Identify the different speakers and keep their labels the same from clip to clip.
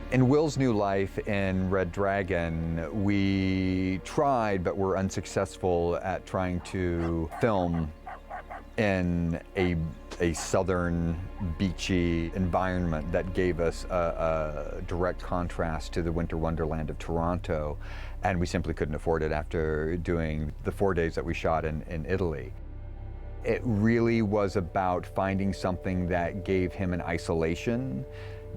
Speaker 1: In Will's new life in Red Dragon, we tried but were unsuccessful at trying to film in a southern beachy environment that gave us a direct contrast to the winter wonderland of Toronto, and we simply couldn't afford it after doing the 4 days that we shot in Italy. It really was about finding something that gave him an isolation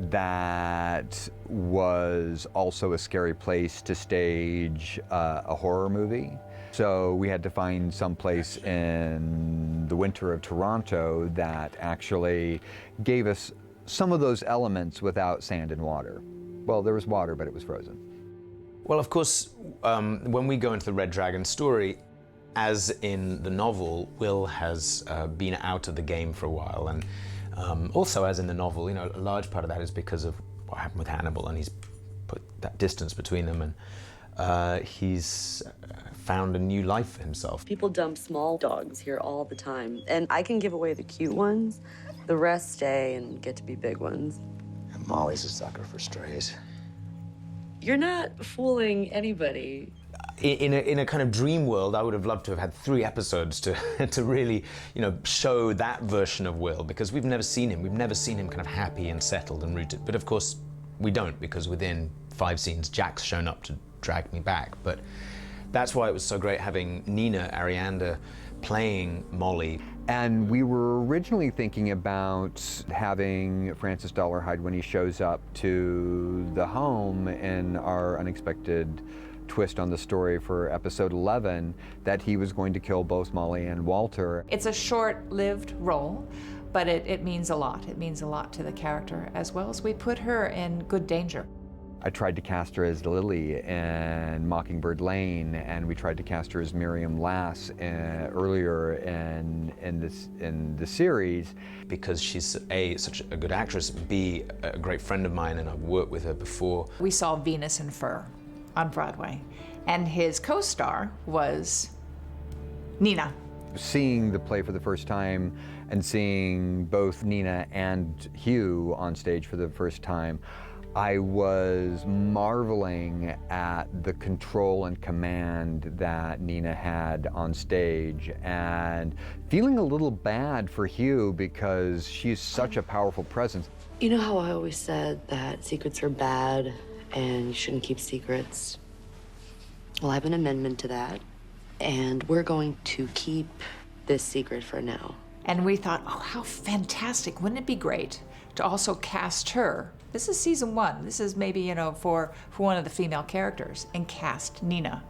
Speaker 1: that was also a scary place to stage a horror movie. So we had to find some place in the winter of Toronto that actually gave us some of those elements without sand and water. Well, there was water, but it was frozen.
Speaker 2: Well, of course, when we go into the Red Dragon story, as in the novel, Will has been out of the game for a while, and also as in the novel, you know, a large part of that is because of what happened with Hannibal, and he's put that distance between them, and he's found a new life for himself.
Speaker 3: People dump small dogs here all the time, and I can give away the cute ones. The rest stay and get to be big ones.
Speaker 4: And Molly's a sucker for strays.
Speaker 3: You're not fooling anybody.
Speaker 2: In a kind of dream world, I would have loved to have had 3 episodes to to really, you know, show that version of Will, because we've never seen him. We've never seen him kind of happy and settled and rooted. But of course, we don't, because within 5 scenes, Jack's shown up to drag me back. But that's why it was so great having Nina, Arianda, playing Molly.
Speaker 1: And we were originally thinking about having Francis Dollarhide, when he shows up to the home in our unexpected twist on the story for episode 11, that he was going to kill both Molly and Walter.
Speaker 5: It's a short-lived role, but it means a lot. It means a lot to the character, as well as we put her in good danger.
Speaker 1: I tried to cast her as Lily in Mockingbird Lane, and we tried to cast her as Miriam Lass earlier in the series. Because she's A, such a good actress, B, a great friend of mine, and I've worked with her before.
Speaker 5: We saw Venus in Fur on Broadway, and his co-star was Nina.
Speaker 1: Seeing the play for the first time and seeing both Nina and Hugh on stage for the first time, I was marveling at the control and command that Nina had on stage, and feeling a little bad for Hugh because she's such a powerful presence.
Speaker 3: You know how I always said that secrets are bad and you shouldn't keep secrets? Well, I have an amendment to that, and we're going to keep this secret for now.
Speaker 5: And we thought, oh, how fantastic. Wouldn't it be great to also cast her? This is season 1. This is maybe, you know, for one of the female characters, and cast Nina.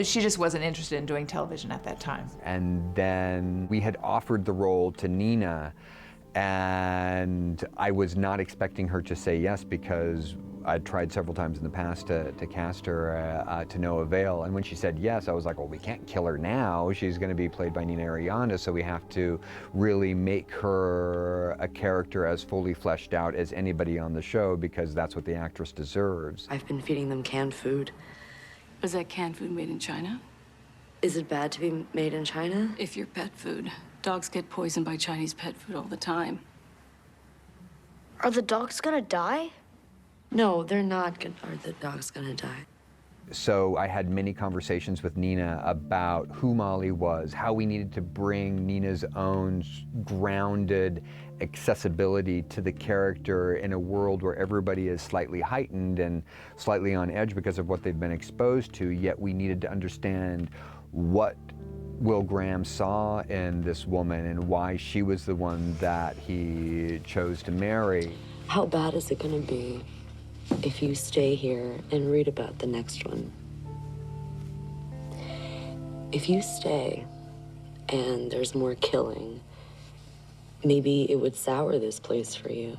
Speaker 5: She just wasn't interested in doing television at that time.
Speaker 1: And then we had offered the role to Nina, and I was not expecting her to say yes, because I'd tried several times in the past to cast her to no avail. And when she said yes, I was like, well, we can't kill her now. She's going to be played by Nina Arianda, so we have to really make her a character as fully fleshed out as anybody on the show, because that's what the actress deserves.
Speaker 3: I've been feeding them canned food.
Speaker 6: Was that canned food made in China?
Speaker 3: Is it bad to be made in China?
Speaker 6: If you're pet food, dogs get poisoned by Chinese pet food all the time.
Speaker 7: Are the dogs gonna die?
Speaker 3: No, they're not gonna. Are the dogs gonna die?
Speaker 1: So I had many conversations with Nina about who Molly was, how we needed to bring Nina's own grounded accessibility to the character in a world where everybody is slightly heightened and slightly on edge because of what they've been exposed to, yet we needed to understand what Will Graham saw in this woman and why she was the one that he chose to marry.
Speaker 3: How bad is it gonna be if you stay here and read about the next one? If you stay and there's more killing, maybe it would sour this place for you.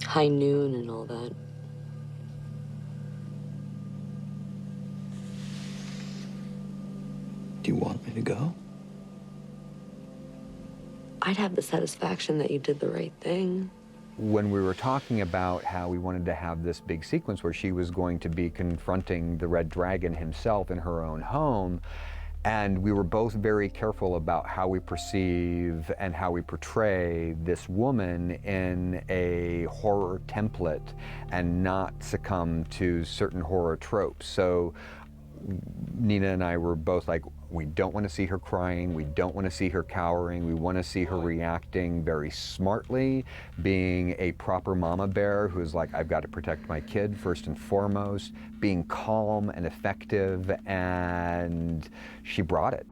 Speaker 3: High noon and all that.
Speaker 4: Do you want me to go?
Speaker 3: I'd have the satisfaction that you did the right thing.
Speaker 1: When we were talking about how we wanted to have this big sequence where she was going to be confronting the Red Dragon himself in her own home, And we were both very careful about how we perceive and how we portray this woman in a horror template and not succumb to certain horror tropes. So Nina and I were both like, we don't want to see her crying, we don't want to see her cowering, we want to see her reacting very smartly, being a proper mama bear who's like, I've got to protect my kid first and foremost, being calm and effective, and she brought it.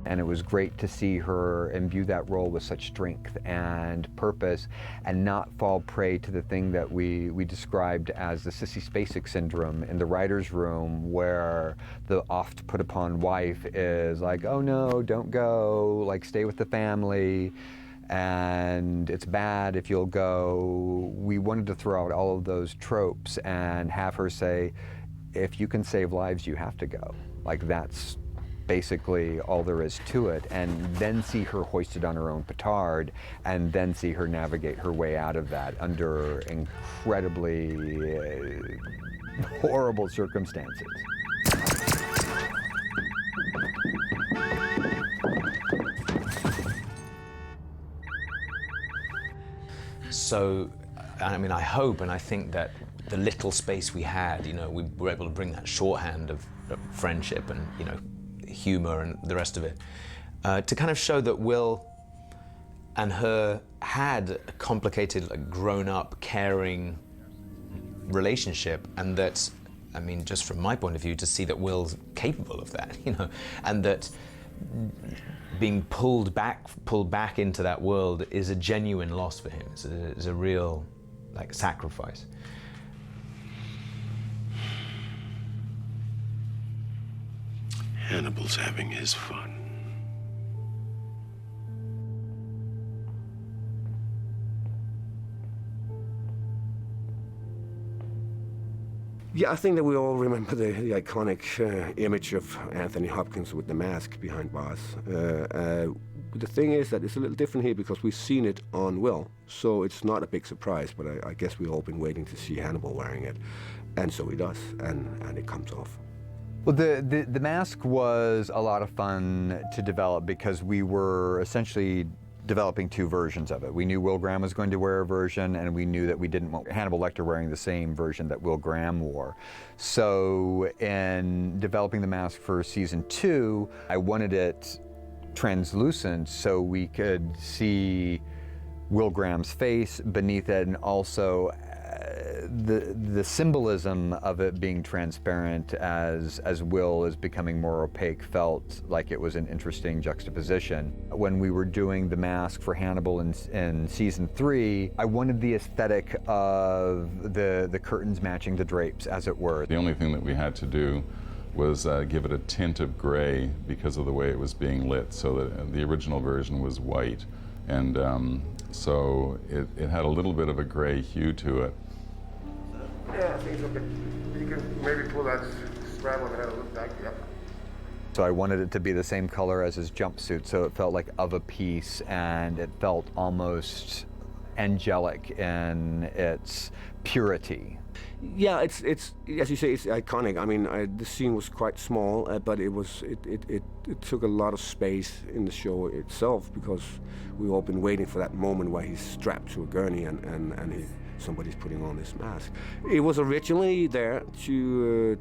Speaker 1: And it was great to see her imbue that role with such strength and purpose and not fall prey to the thing that we described as the Sissy Spacek syndrome in the writer's room, where the oft put upon wife is like, oh no, don't go, like stay with the family, and it's bad if you'll go. We wanted to throw out all of those tropes and have her say, if you can save lives, you have to go. Like that's basically all there is to it, and then see her hoisted on her own petard, and then see her navigate her way out of that under incredibly horrible circumstances.
Speaker 2: So, I mean, I hope and I think that the little space we had, you know, we were able to bring that shorthand of friendship and, you know, humor and the rest of it, to kind of show that Will and her had a complicated, like, grown-up, caring relationship, and that, I mean, just from my point of view, to see that Will's capable of that, you know, and that being pulled back into that world is a genuine loss for him. It's a real, like, sacrifice.
Speaker 8: Hannibal's having his fun.
Speaker 9: Yeah, I think that we all remember the iconic image of Anthony Hopkins with the mask behind bars. The thing is that it's a little different here because we've seen it on Will, so it's not a big surprise, but I guess we've all been waiting to see Hannibal wearing it, and so he does, and it comes off.
Speaker 1: Well, the mask was a lot of fun to develop because we were essentially developing two versions of it. We knew Will Graham was going to wear a version, and we knew that we didn't want Hannibal Lecter wearing the same version that Will Graham wore. So in developing the mask for season 2, I wanted it translucent so we could see Will Graham's face beneath it, and also the symbolism of it being transparent as Will is becoming more opaque felt like it was an interesting juxtaposition. When we were doing the mask for Hannibal in season 3, I wanted the aesthetic of the curtains matching the drapes, as it were.
Speaker 10: The only thing that we had to do was give it a tint of gray because of the way it was being lit, so that the original version was white, and so it had a little bit of a gray hue to it.
Speaker 9: Yeah, I think okay. You can maybe pull that strap on the head a little back, yep.
Speaker 1: So I wanted it to be the same color as his jumpsuit, so it felt like of a piece, and it felt almost angelic in its purity.
Speaker 9: Yeah, it's as you say, it's iconic. I mean, the scene was quite small, but it took a lot of space in the show itself because we've all been waiting for that moment where he's strapped to a gurney and somebody's putting on this mask. It was originally there to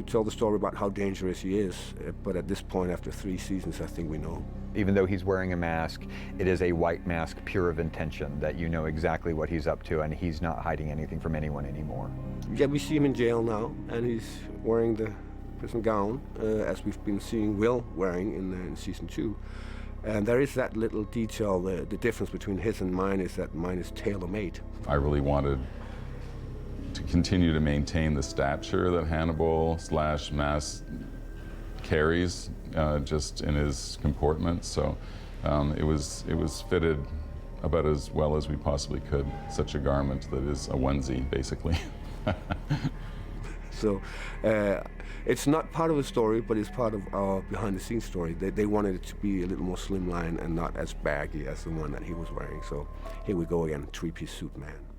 Speaker 9: tell the story about how dangerous he is, but at this point, after 3 seasons, I think we know.
Speaker 1: Even though he's wearing a mask, it is a white mask pure of intention, that you know exactly what he's up to, and he's not hiding anything from anyone anymore.
Speaker 9: Yeah, we see him in jail now, and he's wearing the prison gown, as we've been seeing Will wearing in season 2. And there is that little detail, the difference between his and mine is that mine is tailor-made.
Speaker 10: I really wanted to continue to maintain the stature that Hannibal / Mask carries just in his comportment, so it was fitted about as well as we possibly could. Such a garment that is a onesie, basically.
Speaker 9: So it's not part of the story, but it's part of our behind-the-scenes story. They wanted it to be a little more slimline and not as baggy as the one that he was wearing. So here we go again, three-piece suit man.